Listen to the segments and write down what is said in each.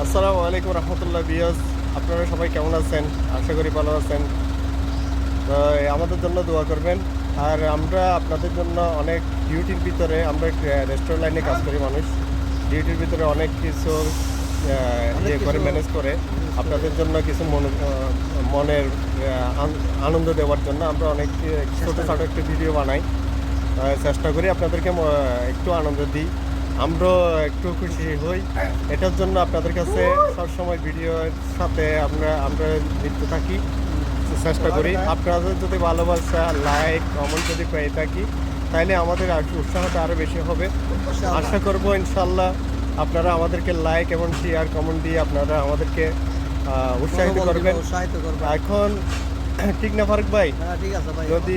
আসসালামু আলাইকুম রহমতুল্লাহ বিয়স, আপনারা সবাই কেমন আছেন? আশা করি ভালো আছেন। তো আমাদের জন্য দোয়া করবেন। আর আমরা আপনাদের জন্য অনেক ডিউটির ভিতরে, আমরা রেস্টুরেন্ট লাইনে কাজ করি মানুষ, ডিউটির ভিতরে অনেক কিছু ইয়ে করে ম্যানেজ করে আপনাদের জন্য কিছু মনের আনন্দ দেওয়ার জন্য আমরা অনেক ছোটোখাটো একটু ভিডিও বানাই। চেষ্টা করি আপনাদেরকে একটু আনন্দ দিই, আমরাও একটু খুশি হই। এটার জন্য আপনাদের কাছে সবসময় ভিডিওর সাথে আমরা লিপ্ত থাকি, চেষ্টা করি। আপনাদের যদি ভালোবাসা, লাইক, কমেন্ট যদি পেয়ে থাকি, তাহলে আমাদের উৎসাহটা আরও বেশি হবে। আশা করব ইনশাল্লাহ আপনারা আমাদেরকে লাইক এবং শেয়ার কমেন্ট দিয়ে আপনারা আমাদেরকে উৎসাহিত করবেন। এখন ঠিক না ফারুক ভাই? যদি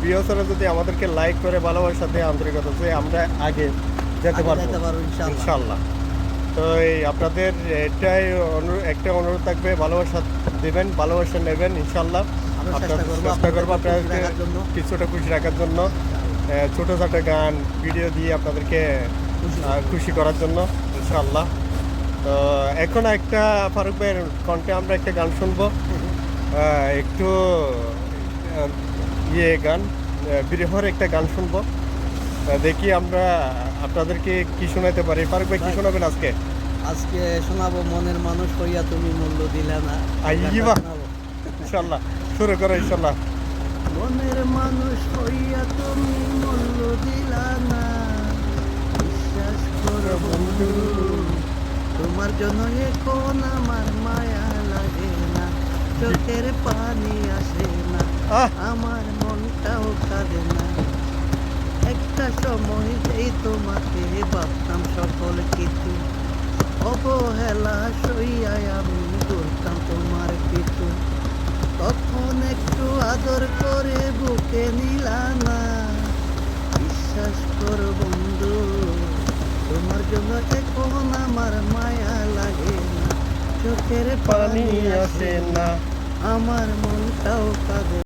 বিয়সরা যদি আমাদেরকে লাইক করে ভালোবাসার সাথে আন্তরিকতা যে আমরা আগে যেতে পারবো ইনশাল্লাহ। তো এই আপনাদের এটাই একটা অনুরোধ থাকবে, ভালোবাসা দেবেন, ভালোবাসা নেবেন ইনশাল্লাহ। আপনাদের চেষ্টা করবো আপনাদেরকে কিছুটা খুশি রাখার জন্য, ছোটোখাটো গান ভিডিও দিয়ে আপনাদেরকে খুশি করার জন্য ইনশাল্লাহ। তো এখন একটা ফারুক ভাইয়ের কণ্ঠে আমরা একটা গান শুনবো, একটু গান বিরহর একটা গান শুনবো। দেখি আমরা আপনাদেরকে কি শোনাতে পারি। ফারুক ভাই কি শোনাবেন আজকে? আজকে শোনাবো মনের মানুষ হইয়া তুমি মূল্য দিলে না। ইনশাল্লাহ শুরু করো ইনশাল্লাহ। মনের মানুষ হইয়া তুমি মূল্য দিলা না, বিশ্বাস করো বন্ধু তোমার জন্য এখন আমার মায়া লাগে না, চোখের পানি আসে না, আমার মনটাও কাঁদে না। একটা সময় এই তোমাকে ভাবতাম সকল কিছু, অবহেলা সইয়ায় আমি করতাম তোমার পিছু। তখন একটু আদর করে বুকে নিলা না, বিশ্বাস করো বন্ধু তোমার জন্য এখন আমার মায়া লাগে না, চোখের পানি আসে না, আমার মনটাও কাঁদে।